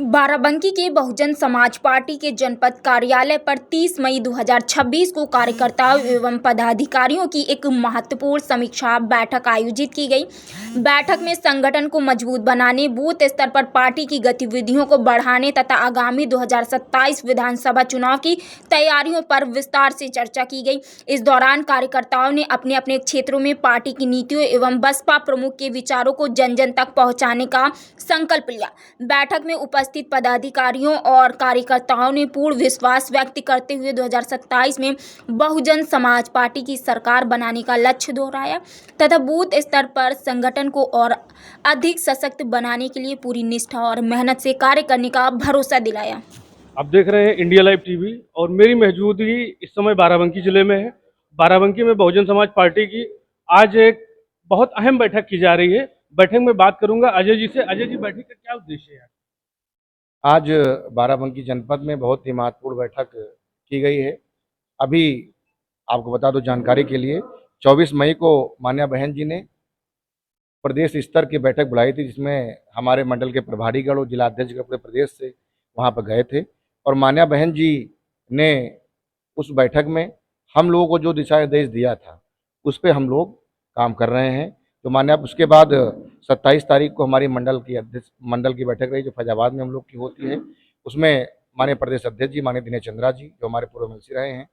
बाराबंकी के बहुजन समाज पार्टी के जनपद कार्यालय पर 30 मई 2026 को कार्यकर्ताओं एवं पदाधिकारियों की एक महत्वपूर्ण समीक्षा बैठक आयोजित की गई। बैठक में संगठन को मजबूत बनाने, बूथ स्तर पर पार्टी की गतिविधियों को बढ़ाने तथा आगामी 2027 विधानसभा चुनाव की तैयारियों पर विस्तार से चर्चा की गई। इस दौरान कार्यकर्ताओं ने अपने अपने क्षेत्रों में पार्टी की नीतियों एवं बसपा प्रमुख के विचारों को जन जन तक पहुँचाने का संकल्प लिया। बैठक में उपस्थित पदाधिकारियों और कार्यकर्ताओं ने पूर्ण विश्वास व्यक्त करते हुए 2027 में बहुजन समाज पार्टी की सरकार बनाने का लक्ष्य दोहराया तथा बूथ स्तर पर संगठन को और अधिक सशक्त बनाने के लिए पूरी निष्ठा और मेहनत से कार्य करने का भरोसा दिलाया। आप देख रहे हैं इंडिया लाइव टीवी और मेरी मौजूदगी इस समय बाराबंकी जिले में है। बाराबंकी में बहुजन समाज पार्टी की आज एक बहुत अहम बैठक की जा रही है। बैठक में बात करूंगा अजय जी से। अजय जी, बैठक का क्या उद्देश्य है? आज बाराबंकी जनपद में बहुत ही महत्वपूर्ण बैठक की गई है। अभी आपको बता दो जानकारी के लिए, 24 मई को मान्या बहन जी ने प्रदेश स्तर की बैठक बुलाई थी, जिसमें हमारे मंडल के प्रभारीगण और जिला अध्यक्ष पूरे प्रदेश से वहां पर गए थे। और मान्या बहन जी ने उस बैठक में हम लोगों को जो दिशा निर्देश दिया था उस पर हम लोग काम कर रहे हैं। तो मान्या उसके बाद 27 तारीख को हमारी मंडल की बैठक रही, जो फैजाबाद में हम लोग की होती है। उसमें माननीय प्रदेश अध्यक्ष जी माननीय दिनेश चंद्रा जी, जो हमारे पूर्व मंत्री रहे हैं,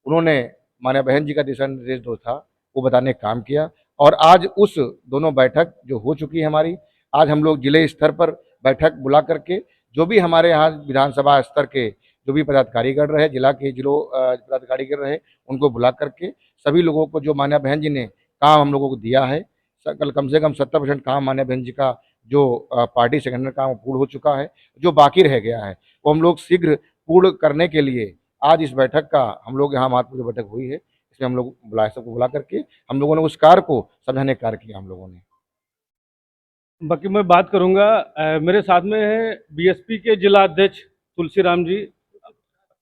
उन्होंने मान्या बहन जी का दिशा निर्देश जो था वो बताने का काम किया। और आज उस दोनों बैठक जो हो चुकी है हमारी, आज हम लोग जिले स्तर पर बैठक बुला करके जो भी हमारे यहाँ विधानसभा स्तर के जो भी पदाधिकारीगण रहे, जिला के पदाधिकारीगण रहे, उनको बुला करके सभी लोगों को जो मान्या बहन जी ने काम हम लोगों को दिया है, कम से कम 70% काम मान्या बहन जी का जो पार्टी संगठन काम पूर्ण हो चुका है। जो बाकी रह गया है वो हम लोग शीघ्र पूर्ण करने के लिए आज इस बैठक का हम लोग यहाँ महत्वपूर्ण बैठक हुई है। इसमें हम लोग सबको बुला करके हम लोगों ने उस कार्य को समझाने का कार्य किया हम लोगों ने। बाकी मैं बात करूंगा, मेरे साथ में है बीएसपी के जिला अध्यक्ष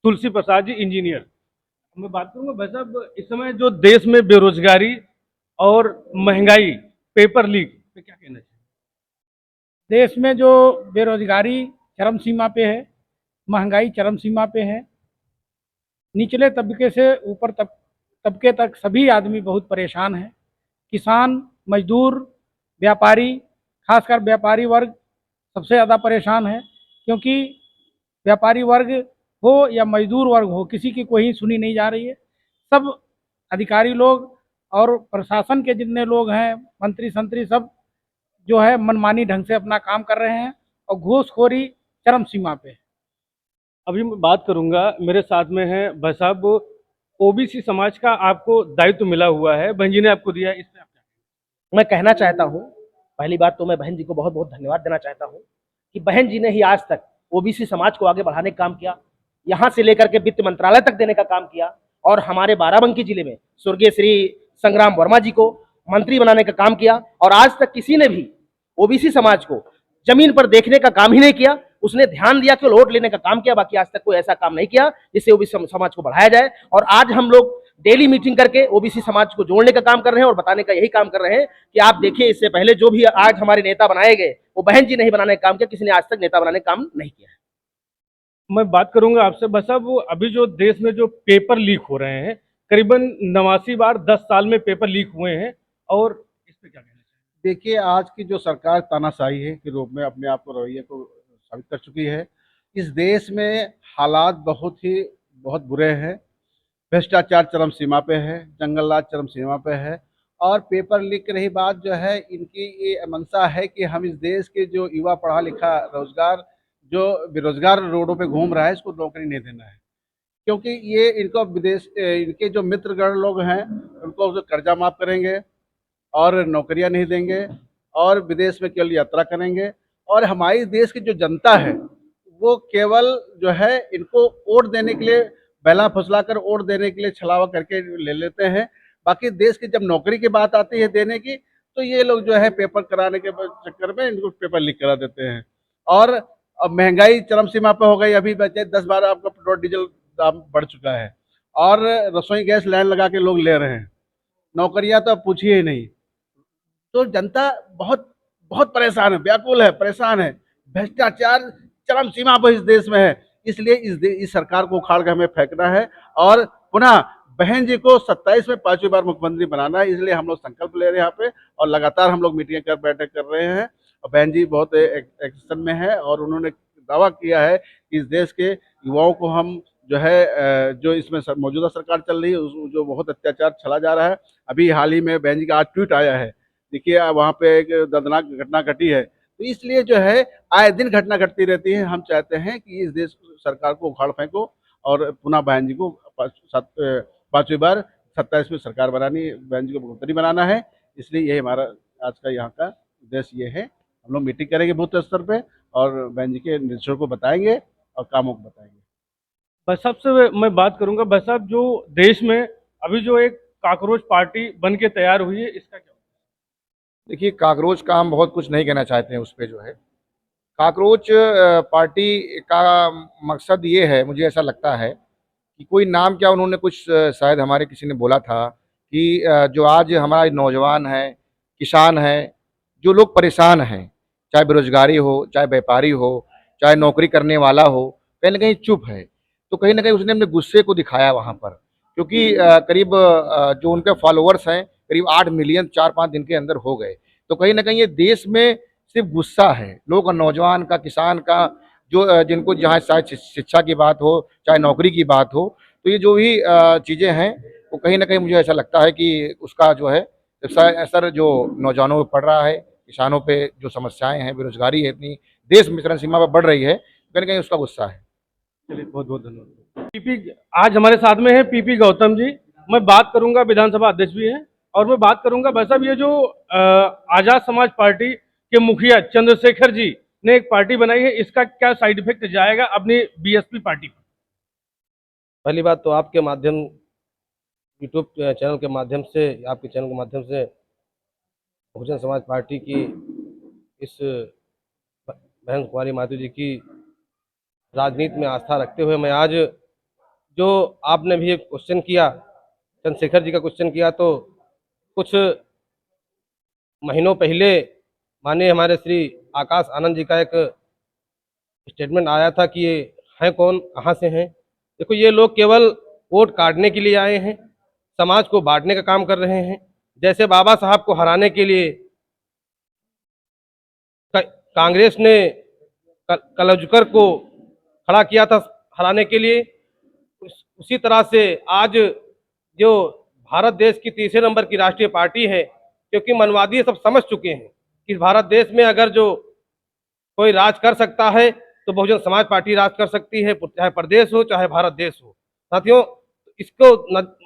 तुलसी प्रसाद जी, इंजीनियर। मैं बात करूंगा भाई साहब, इस समय जो देश में बेरोजगारी और महंगाई, पेपर लीक पे क्या कहना चाहिए? देश में जो बेरोजगारी चरम सीमा पे है, महंगाई चरम सीमा पे है, निचले तबके से ऊपर तबके तक सभी आदमी बहुत परेशान हैं। किसान, मजदूर, व्यापारी, खासकर व्यापारी वर्ग सबसे ज़्यादा परेशान है, क्योंकि व्यापारी वर्ग हो या मजदूर वर्ग हो, किसी की कोई सुनी नहीं जा रही है। सब अधिकारी लोग और प्रशासन के जितने लोग हैं, मंत्री संतरी, सब जो है मनमानी ढंग से अपना काम कर रहे हैं और घूसखोरी चरम सीमा पे है। अभी मैं बात करूंगा, मेरे साथ में है भाई साहब, ओबीसी समाज का आपको दायित्व मिला हुआ है, बहन जी ने आपको दिया, इस पे आप क्या? मैं कहना चाहता हूं, पहली बात तो मैं बहन जी को बहुत बहुत धन्यवाद देना चाहता हूं कि बहन जी ने ही आज तक ओबीसी समाज को आगे बढ़ाने का काम किया, यहां से लेकर के वित्त मंत्रालय तक देने का काम किया। और हमारे बाराबंकी जिले में स्वर्गीय श्री संग्राम वर्मा जी को मंत्री बनाने का काम किया। और आज तक किसी ने भी ओबीसी समाज को जमीन पर देखने का काम ही नहीं किया। उसने ध्यान दिया कि वोट लेने का काम किया, बाकी आज तक कोई ऐसा काम नहीं किया जिससे ओबीसी समाज को बढ़ाया जाए। और आज हम लोग डेली मीटिंग करके ओबीसी समाज को जोड़ने का काम कर रहे हैं और बताने का यही काम कर रहे हैं कि आप देखिए, इससे पहले जो भी आज हमारे नेता बनाए गए वो बहन जी नहीं बनाने का काम किया, किसी ने आज तक नेता बनाने का काम नहीं किया है। मैं बात करूंगा आपसे बस साहब, वो अभी जो देश में जो पेपर लीक हो रहे हैं, करीबन 89 बार 10 साल में पेपर लीक हुए हैं, और इस पे क्या कहना चाहिए? देखिए, आज की जो सरकार तानाशाही है के रूप में अपने आप को रवैये को साबित कर चुकी है। इस देश में हालात बहुत बुरे हैं। भ्रष्टाचार चरम सीमा पे है, जंगल राज चरम सीमा पे है। और पेपर लीक की रही बात, जो है इनकी ये मंशा है कि हम इस देश के जो युवा पढ़ा लिखा रोजगार जो बेरोजगार रोडों पे घूम रहा है, इसको नौकरी नहीं देना है। क्योंकि ये इनको इनके जो मित्रगण लोग हैं उनको जो कर्जा माफ करेंगे और नौकरियां नहीं देंगे और विदेश में केवल यात्रा करेंगे। और हमारी देश की जो जनता है वो केवल जो है इनको वोट देने के लिए बहला फुसला कर वोट देने के लिए छलावा करके ले लेते हैं। बाकी देश की जब नौकरी की बात आती है देने की, तो ये लोग जो है पेपर कराने के चक्कर में इनको पेपर लीक करा देते हैं। और अब महंगाई चरम सीमा पर हो गई। अभी बचे 10-12 आपका पेट्रोल डीजल दाम बढ़ चुका है और रसोई गैस लाइन लगा के लोग ले रहे हैं। नौकरियां तो पूछिए ही नहीं। तो जनता बहुत बहुत परेशान है, व्याकुल है, परेशान है। भ्रष्टाचार चरम सीमा पर इस देश में है। इसलिए इस सरकार को उखाड़ के हमें फेंकना है और पुनः बहन जी को 27 में 5वीं बार मुख्यमंत्री बनाना है। इसलिए हम लोग संकल्प ले रहे हैं यहाँ पे और लगातार हम लोग मीटिंग कर बैठक कर रहे हैं। और बहन जी बहुत एक्शन में है और उन्होंने दावा किया है कि इस देश के युवाओं को हम जो है जो इसमें मौजूदा सरकार चल रही है जो बहुत अत्याचार चला जा रहा है। अभी हाल ही में बहन जी का आज ट्वीट आया है, देखिए वहाँ पे एक दर्दनाक घटना घटी है। तो इसलिए जो है आए दिन घटना घटती रहती है। हम चाहते हैं कि इस देश सरकार को उखाड़ फेंको और पुनः बहन जी को 5वीं बार 27 में सरकार बनानी, बहन जी को मुख्यमंत्री बनाना है। इसलिए यही हमारा आज का यहाँ का उद्देश्य ये है। हम लोग मीटिंग करेंगे बूथ स्तर पे और बहन जी के निर्देशों को बताएंगे और कामों को बताएंगे। भाई साहब से मैं बात करूंगा। भाई साहब, जो देश में अभी जो एक काकरोच पार्टी बन के तैयार हुई है, इसका क्या? देखिए, काकरोच का हम बहुत कुछ नहीं कहना चाहते हैं उस पे जो है। काकरोच पार्टी का मकसद ये है, मुझे ऐसा लगता है कि कोई नाम क्या उन्होंने कुछ शायद हमारे किसी ने बोला था कि जो आज हमारे नौजवान हैं, किसान हैं, जो लोग परेशान हैं, चाहे बेरोजगारी हो, चाहे व्यापारी हो, चाहे नौकरी करने वाला हो, कहीं न कहीं चुप है। तो कहीं न कहीं उसने अपने गुस्से को दिखाया वहाँ पर, क्योंकि करीब जो उनके फॉलोअर्स हैं, करीब 8 मिलियन 4-5 दिन के अंदर हो गए। तो कहीं न कहीं ये देश में सिर्फ गुस्सा है, लोगों का, नौजवान का, किसान का, जो जिनको जहाँ चाहे शिक्षा की बात हो, चाहे नौकरी की बात हो, तो ये जो भी चीज़ें हैं, वो कहीं न कहीं मुझे ऐसा लगता है कि उसका जो है असर जो नौजवानों पे पड़ रहा है, किसानों पे जो समस्याएँ हैं, बेरोज़गारी है इतनी, देश में चरम सीमा पर बढ़ रही है, कहीं न कहीं उसका गुस्सा है। चलिए, बहुत बहुत धन्यवाद। पीपी आज हमारे साथ में है पीपी गौतम जी। मैं बात करूंगा, विधानसभा अध्यक्ष भी हैं, और मैं बात करूंगा भाई साहब, ये जो आजाद समाज पार्टी के मुखिया चंद्रशेखर जी ने एक पार्टी बनाई है, इसका क्या साइड इफेक्ट जाएगा अपनी बीएसपी पार्टी पर? पहली बात तो आपके माध्यम, यूट्यूब चैनल के माध्यम से, आपके चैनल के माध्यम से बहुजन समाज पार्टी की इस बहन कुमारी माधु जी की राजनीति में आस्था रखते हुए मैं आज, जो आपने भी एक क्वेश्चन किया, चंद्रशेखर जी का क्वेश्चन किया, तो कुछ महीनों पहले माननीय हमारे श्री आकाश आनंद जी का एक स्टेटमेंट आया था कि ये हैं कौन, कहाँ से हैं। देखो, ये लोग केवल वोट काटने के लिए आए हैं, समाज को बांटने का काम कर रहे हैं। जैसे बाबा साहब को हराने के लिए कांग्रेस ने कलजुकर को खड़ा किया था हराने के लिए, उसी तरह से आज जो भारत देश की तीसरे नंबर की राष्ट्रीय पार्टी है, क्योंकि मनवादी सब समझ चुके हैं कि भारत देश में अगर जो कोई राज कर सकता है तो बहुजन समाज पार्टी राज कर सकती है, चाहे प्रदेश हो चाहे भारत देश हो। साथियों, इसको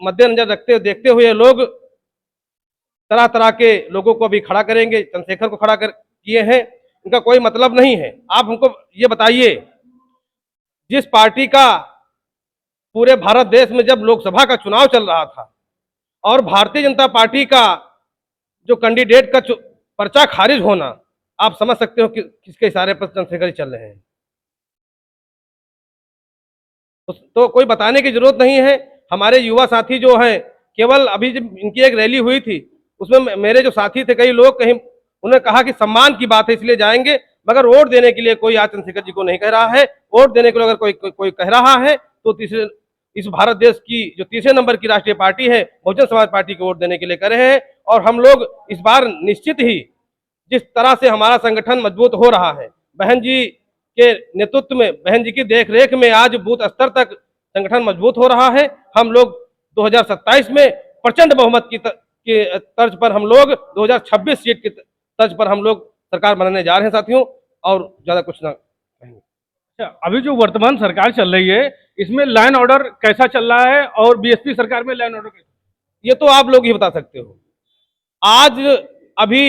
मद्देनजर रखते देखते हुए लोग तरह तरह के लोगों को भी खड़ा करेंगे। चंद्रशेखर को खड़ा कर किए हैं, इनका कोई मतलब नहीं है। आप हमको ये बताइए, जिस पार्टी का पूरे भारत देश में जब लोकसभा का चुनाव चल रहा था और भारतीय जनता पार्टी का जो कैंडिडेट का पर्चा खारिज होना, आप समझ सकते हो कि किसके इशारे पर चंद्रशेखर चल रहे हैं। तो कोई बताने की जरूरत नहीं है। हमारे युवा साथी जो हैं, केवल अभी जब इनकी एक रैली हुई थी, उसमें मेरे जो साथी थे, कई लोग, कहीं उन्होंने कहा कि सम्मान की बात है इसलिए जाएंगे, मगर वोट देने के लिए कोई आज चंद्रशेखर जी को नहीं कह रहा है। वोट देने के लिए अगर कोई कह रहा है तो इस भारत देश की जो तीसरे नंबर की राष्ट्रीय पार्टी है, बहुजन समाज पार्टी को वोट देने के लिए कर रहे हैं। और हम लोग इस बार निश्चित ही, जिस तरह से हमारा संगठन मजबूत हो रहा है, बहन जी के नेतृत्व में, बहन जी की देखरेख में आज बूथ स्तर तक संगठन मजबूत हो रहा है। हम लोग 2027 में प्रचंड बहुमत की तर्ज पर हम लोग 2026 सीट की तर्ज पर हम लोग सरकार बनाने जा रहे हैं साथियों, और ज्यादा कुछ ना कहेंगे। अच्छा, अभी जो वर्तमान सरकार चल रही है, इसमें लॉ एंड ऑर्डर कैसा चल रहा है, और बीएसपी सरकार में लॉ एंड ऑर्डर कैसा? ये तो आप लोग ही बता सकते हो। आज अभी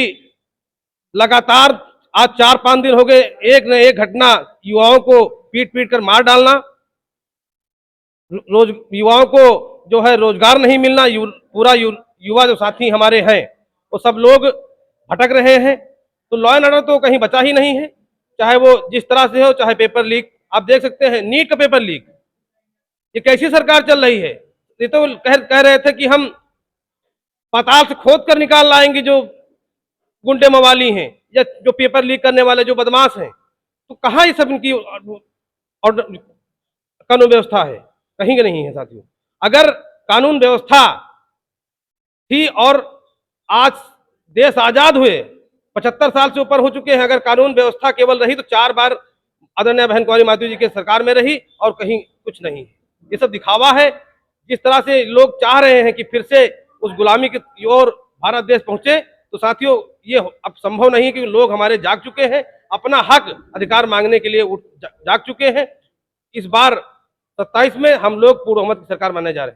लगातार आज 4-5 दिन हो गए, एक न एक घटना, युवाओं को पीट पीट कर मार डालना, युवाओं को जो है रोजगार नहीं मिलना, पूरा युवा जो साथी हमारे हैं वो सब लोग भटक रहे हैं। तो लॉ एंड ऑर्डर तो कहीं बचा ही नहीं है, चाहे वो जिस तरह से हो, चाहे पेपर लीक, आप देख सकते हैं नीट का पेपर लीक, ये कैसी सरकार चल रही है। ये तो कह रहे थे कि हम पाताल से खोद कर निकाल लाएंगे जो गुंडे मवाली हैं या जो पेपर लीक करने वाले जो बदमाश हैं, तो कहाँ ये सब इनकी और कानून व्यवस्था है? कहीं का नहीं है साथियों। अगर कानून व्यवस्था थी और आज देश आजाद हुए 75 साल से ऊपर हो चुके हैं, अगर कानून व्यवस्था केवल रही तो 4 बार आदरणीय बहन कुंवारी माधवी जी के सरकार में रही और कहीं कुछ नहीं। ये सब दिखावा है। जिस तरह से लोग चाह रहे हैं कि फिर से उस गुलामी की ओर भारत देश पहुंचे, तो साथियों ये अब संभव नहीं है, क्योंकि लोग हमारे जाग चुके हैं, अपना हक अधिकार मांगने के लिए जाग चुके हैं। इस बार 27 में हम लोग पूर्ण बहुमत की सरकार बनने जा रहे हैं।